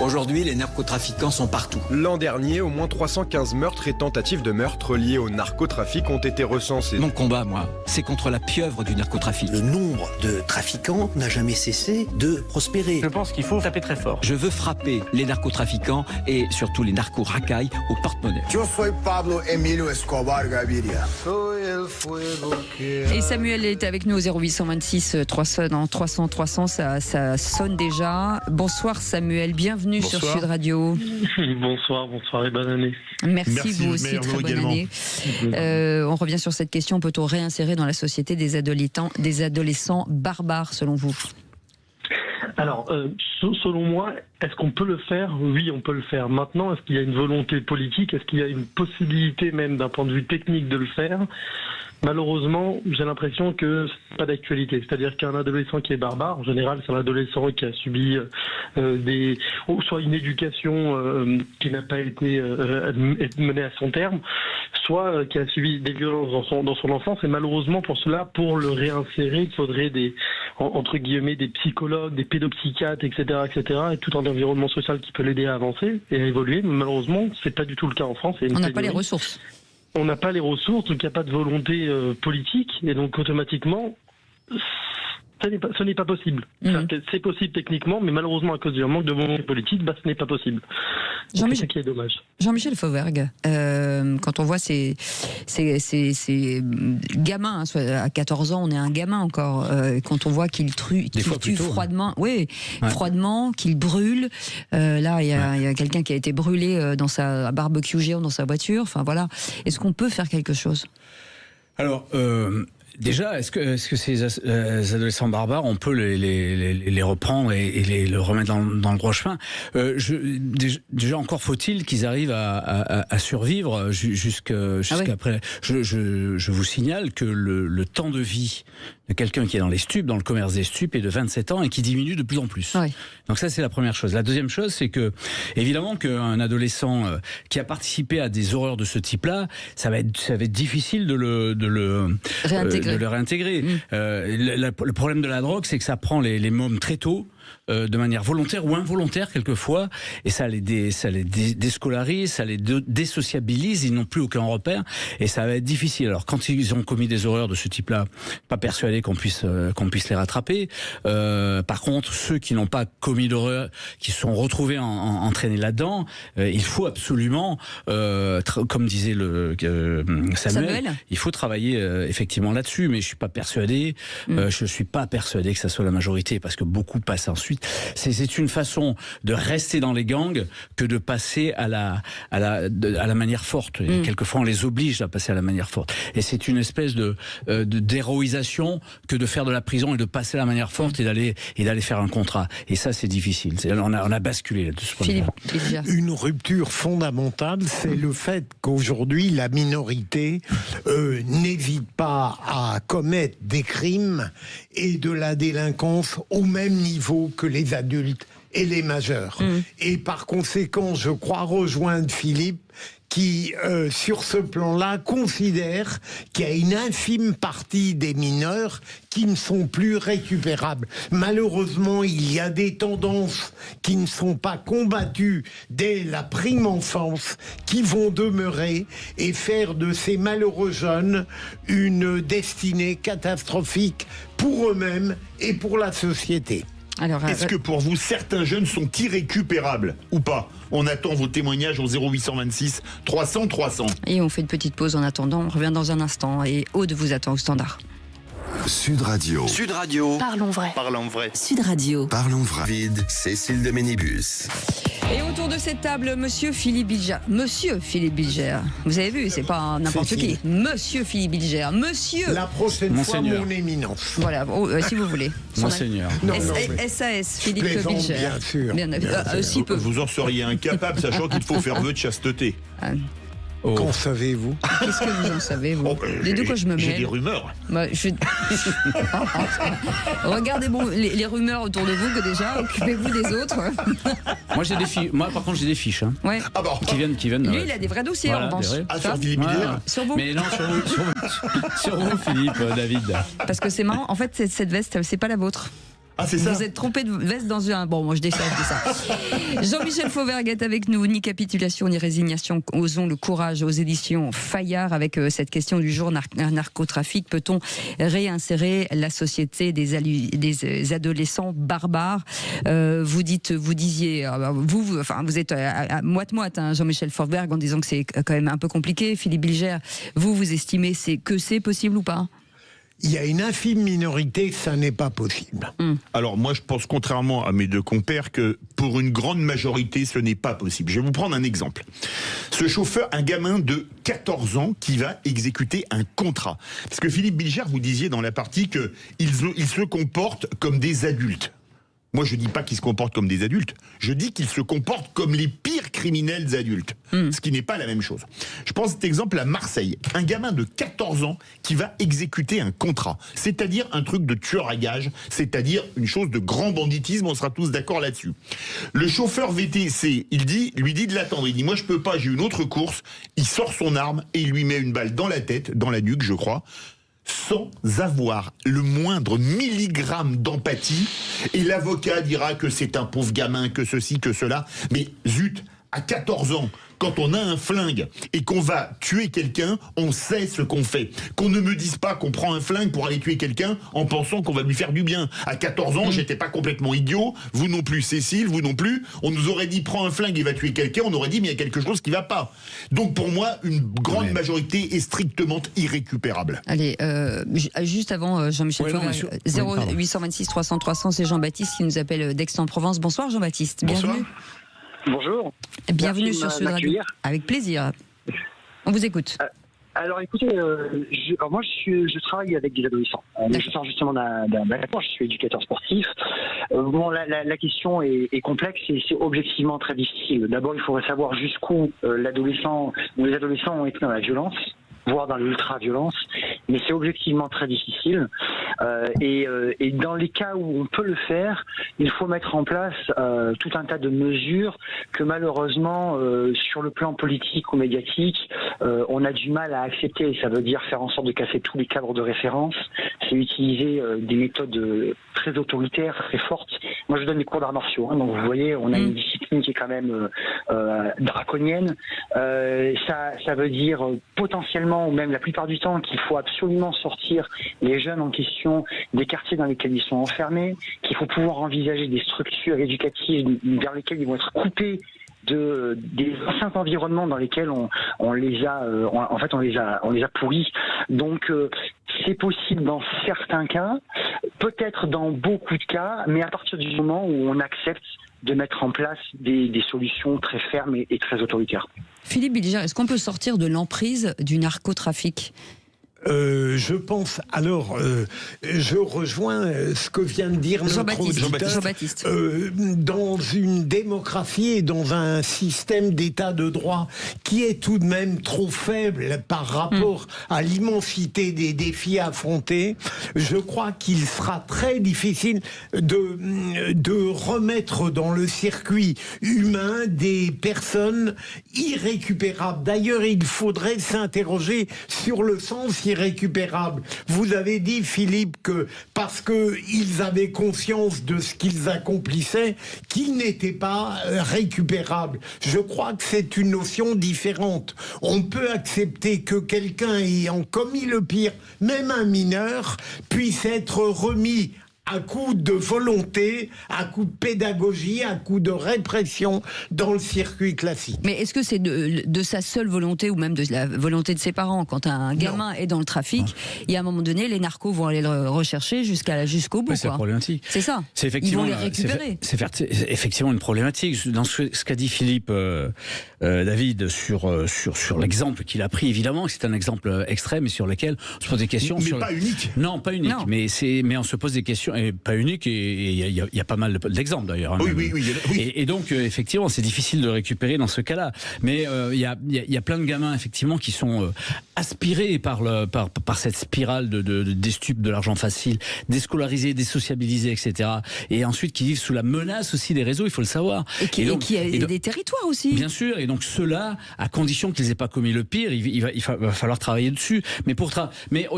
Aujourd'hui, les narcotrafiquants sont partout. L'an dernier, au moins 315 meurtres et tentatives de meurtre liés au narcotrafic ont été recensés. Mon combat, moi, c'est contre la pieuvre du narcotrafic. Le nombre de trafiquants n'a jamais cessé de prospérer. Je pense qu'il faut taper très fort. Je veux frapper les narcotrafiquants et surtout les narco-racailles au porte-monnaie. Yo soy Pablo Emilio Escobar Gaviria. Et Samuel est avec nous au 0826 300 300, ça sonne déjà. Bonsoir Samuel, bienvenue sur Sud Radio. Bonsoir et bonne année. Merci vous aussi, très bonne année. On revient sur cette question, peut-on réinsérer dans la société des adolescents barbares selon vous ? Alors, selon moi, est-ce qu'on peut le faire ? Oui, on peut le faire. Maintenant, est-ce qu'il y a une volonté politique ? Est-ce qu'il y a une possibilité même d'un point de vue technique de le faire ? Malheureusement, j'ai l'impression que c'est pas d'actualité. C'est-à-dire qu'un adolescent qui est barbare, en général, c'est un adolescent qui a subi soit une éducation qui n'a pas été menée à son terme, soit qui a subi des violences dans son enfance. Et malheureusement, pour cela, pour le réinsérer, il faudrait entre guillemets, des psychologues, des pédopsychiatres, etc., et tout un environnement social qui peut l'aider à avancer et à évoluer. Mais malheureusement, c'est pas du tout le cas en France. On n'a pas les ressources. On n'a pas les ressources, donc il n'y a pas de volonté politique, et donc automatiquement, ce n'est pas possible. C'est possible techniquement, mais malheureusement à cause d'un manque de volonté politique, ce n'est pas possible. C'est ça qui est dommage. Jean-Michel Fauvergue, quand on voit ces gamins, à 14 ans, on est un gamin encore, quand on voit qu'il tue froidement, froidement, qu'il brûle. Là, il y a quelqu'un qui a été brûlé dans sa barbecue géant dans sa voiture. Enfin voilà. Est-ce qu'on peut faire quelque chose ? Alors. Déjà, est-ce que ces adolescents barbares, on peut les reprendre et les remettre dans le droit chemin ? Déjà, encore faut-il qu'ils arrivent à survivre jusqu'après. Je vous signale que le temps de vie de quelqu'un qui est dans les stupes, dans le commerce des stupes, est de 27 ans et qui diminue de plus en plus. Oui. Donc ça, c'est la première chose. La deuxième chose, c'est que, évidemment, qu'un adolescent qui a participé à des horreurs de ce type-là, ça va être difficile de le réintégrer. Le problème de la drogue, c'est que ça prend les mômes très tôt, de manière volontaire ou involontaire quelquefois, et ça les déscolarise, ça les désociabilise, ils n'ont plus aucun repère, et ça va être difficile. Alors quand ils ont commis des horreurs de ce type-là, pas persuadé qu'on puisse les rattraper. Par contre, ceux qui n'ont pas commis d'horreur, qui se sont retrouvés entraînés là-dedans, il faut absolument, comme disait Samuel, il faut travailler effectivement là-dessus, mais je suis pas persuadé que ça soit la majorité, parce que beaucoup passent ensuite. C'est une façon de rester dans les gangs que de passer à la manière forte. Et quelquefois, on les oblige à passer à la manière forte. Et c'est une espèce d'héroïsation que de faire de la prison et de passer à la manière forte et d'aller faire un contrat. Et ça, c'est difficile. On a basculé là-dessus. Une rupture fondamentale, c'est le fait qu'aujourd'hui, la minorité n'hésite pas à commettre des crimes et de la délinquance au même niveau que les adultes et les majeurs. Et par conséquent, je crois rejoindre Philippe qui, sur ce plan-là, considère qu'il y a une infime partie des mineurs qui ne sont plus récupérables. Malheureusement, il y a des tendances qui ne sont pas combattues dès la prime enfance, qui vont demeurer et faire de ces malheureux jeunes une destinée catastrophique pour eux-mêmes et pour la société. Alors, est-ce que pour vous, certains jeunes sont irrécupérables ou pas ? On attend vos témoignages au 0826 300 300. Et on fait une petite pause en attendant. On revient dans un instant. Et Aude vous attend au standard. Sud Radio. Sud Radio. Parlons vrai. Parlons vrai. Sud Radio. Parlons vrai. Vide, Cécile de Ménibus. Et autour de cette table, Monsieur Philippe Bilger. Monsieur Philippe Bilger. Vous avez vu, c'est pas n'importe qui. Monsieur Philippe Bilger. Monsieur. La prochaine Monseigneur. fois, mon éminence. Voilà, si vous voulez. Monseigneur. SAS, Philippe Bilger. Bien sûr. Si peu. Vous en seriez incapable, sachant qu'il faut faire vœu de chasteté. Qu'en savez-vous ? Qu'est-ce que vous en savez, vous ? De quoi je me mêle ? J'ai des rumeurs. Regardez les rumeurs autour de vous, que déjà, occupez-vous des autres. Moi, par contre, j'ai des fiches. Hein. Ouais. Ah bon. Qui viennent. Lui, il a des vrais dossiers, voilà, en revanche. Sur Philippe Bilger. Sur vous. Mais non, sur vous, Philippe, David. Parce que c'est marrant, en fait, cette veste, c'est pas la vôtre. Ah, c'est ça. Vous êtes trompé de veste dans un... Bon, moi je décide ça. Jean-Michel Fauvergue est avec nous. Ni capitulation, ni résignation. Osons le courage aux éditions Fayard avec cette question du jour, narcotrafic. Peut-on réinsérer la société des adolescents barbares? Vous disiez, vous êtes à moite-moite, hein, Jean-Michel Fauvergue, en disant que c'est quand même un peu compliqué. Philippe Bilger, vous estimez que c'est possible ou pas? Il y a une infime minorité, ça n'est pas possible. Alors moi je pense, contrairement à mes deux compères, que pour une grande majorité ce n'est pas possible. Je vais vous prendre un exemple. Ce chauffeur, un gamin de 14 ans qui va exécuter un contrat. Parce que Philippe Bilger, vous disiez dans la partie qu'ils se comportent comme des adultes. Moi, je dis pas qu'ils se comportent comme des adultes. Je dis qu'ils se comportent comme les pires criminels adultes. Ce qui n'est pas la même chose. Je prends cet exemple à Marseille. Un gamin de 14 ans qui va exécuter un contrat. C'est-à-dire un truc de tueur à gages. C'est-à-dire une chose de grand banditisme. On sera tous d'accord là-dessus. Le chauffeur VTC, lui dit de l'attendre. Il dit, moi, je peux pas, j'ai une autre course. Il sort son arme et il lui met une balle dans la tête, dans la nuque, je crois, sans avoir le moindre milligramme d'empathie, et l'avocat dira que c'est un pauvre gamin, que ceci, que cela, mais zut, à 14 ans, quand on a un flingue et qu'on va tuer quelqu'un, on sait ce qu'on fait. Qu'on ne me dise pas qu'on prend un flingue pour aller tuer quelqu'un en pensant qu'on va lui faire du bien. À 14 ans, j'étais pas complètement idiot, vous non plus Cécile, vous non plus. On nous aurait dit prends un flingue et va tuer quelqu'un, on aurait dit mais il y a quelque chose qui va pas. Donc pour moi, une grande majorité est strictement irrécupérable. Allez, juste avant Jean-Michel Fauvergue, 0826 300 300, c'est Jean-Baptiste qui nous appelle d'Aix-en-Provence. Bonsoir Jean-Baptiste, bienvenue. Bonjour. Bienvenue Merci sur Sud Radio. Avec plaisir. On vous écoute. Alors écoutez, moi je travaille avec des adolescents. Je sors justement d'un je suis éducateur sportif. Bon, la question est complexe et c'est objectivement très difficile. D'abord, il faudrait savoir jusqu'où les adolescents ont été dans la violence, voire dans l'ultra-violence, mais c'est objectivement très difficile. Et dans les cas où on peut le faire, il faut mettre en place tout un tas de mesures que malheureusement, sur le plan politique ou médiatique, on a du mal à accepter. Et ça veut dire faire en sorte de casser tous les cadres de référence, c'est utiliser des méthodes très autoritaires, très fortes. Moi, je donne des cours d'arts martiaux, hein, donc vous voyez, on a une discipline qui est quand même draconienne. Ça veut dire potentiellement, ou même la plupart du temps, qu'il faut absolument sortir les jeunes en question des quartiers dans lesquels ils sont enfermés, qu'il faut pouvoir envisager des structures éducatives vers lesquelles ils vont être coupés des anciens environnements dans lesquels on les a pourris. Donc c'est possible dans certains cas, peut-être dans beaucoup de cas, mais à partir du moment où on accepte de mettre en place des solutions très fermes et très autoritaires. Philippe Bilger, est-ce qu'on peut sortir de l'emprise du narcotrafic ? Je pense, alors, je rejoins ce que vient de dire notre auditeur. Jean-Baptiste. Dans une démocratie et dans un système d'état de droit qui est tout de même trop faible par rapport à l'immensité des défis affrontés, je crois qu'il sera très difficile de remettre dans le circuit humain des personnes irrécupérables. D'ailleurs, il faudrait s'interroger sur le sens irrécupérable. Vous avez dit, Philippe, que parce qu'ils avaient conscience de ce qu'ils accomplissaient, qu'ils n'étaient pas récupérables. Je crois que c'est une notion différente. On peut accepter que quelqu'un ayant commis le pire, même un mineur, puisse être remis à coup de volonté, à coup de pédagogie, à coup de répression dans le circuit classique. Mais est-ce que c'est de sa seule volonté ou même de la volonté de ses parents? Quand un gamin est dans le trafic, il y a un moment donné, les narcos vont aller le rechercher jusqu'au bout. C'est problématique. C'est ça. C'est effectivement, ils vont les récupérer. C'est effectivement une problématique. Dans ce qu'a dit Philippe David sur l'exemple qu'il a pris, évidemment, c'est un exemple extrême et sur lequel on se pose des questions. Mais pas unique. Non, pas unique. Non. Mais on se pose des questions. Et pas unique, et il y a pas mal d'exemples d'ailleurs. Hein, oui. Et donc, effectivement, c'est difficile de récupérer dans ce cas-là. Mais il y a plein de gamins, effectivement, qui sont aspirés par cette spirale des stupes, de l'argent facile, déscolarisés, désociabilisés, etc. Et ensuite, qui vivent sous la menace aussi des réseaux, il faut le savoir. Et qui a des territoires aussi. Bien sûr, et donc ceux-là, à condition qu'ils n'aient pas commis le pire, il va falloir travailler dessus. Mais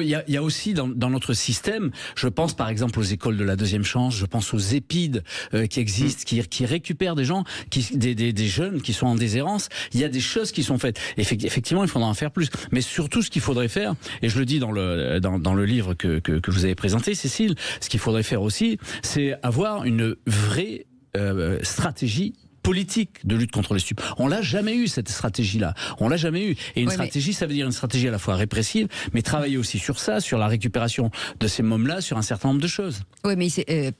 il y a aussi dans notre système, je pense par exemple aux écoles l'école de la deuxième chance, je pense aux EPID qui existent, qui récupèrent des gens, des jeunes qui sont en déshérence. Il y a des choses qui sont faites. Effectivement, il faudra en faire plus. Mais surtout, ce qu'il faudrait faire, et je le dis dans le livre que vous avez présenté, Cécile, ce qu'il faudrait faire aussi, c'est avoir une vraie stratégie politique de lutte contre les stupes. On l'a jamais eu, cette stratégie-là. On l'a jamais eu. Et une stratégie, ça veut dire une stratégie à la fois répressive, mais travailler aussi sur ça, sur la récupération de ces mômes-là, sur un certain nombre de choses. Oui, mais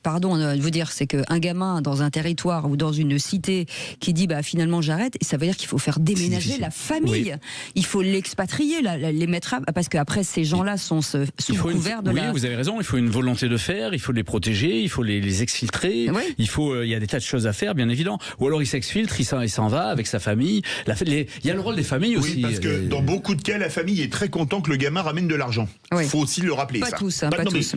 pardon de vous dire, c'est qu'un gamin dans un territoire ou dans une cité qui dit finalement j'arrête, ça veut dire qu'il faut faire déménager la famille. Oui. Il faut l'expatrier, les mettre parce qu'après ces gens-là sont sous couvert de la... Oui, vous avez raison, il faut une volonté de faire, il faut les protéger, il faut les exfiltrer, il y a des tas de choses à faire, bien évidemment. Ou alors il s'exfiltre, il s'en va avec sa famille. Il y a le rôle des familles aussi. Oui, parce que dans beaucoup de cas, la famille est très content que le gamin ramène de l'argent. Il faut aussi le rappeler. Pas tous, pas tous.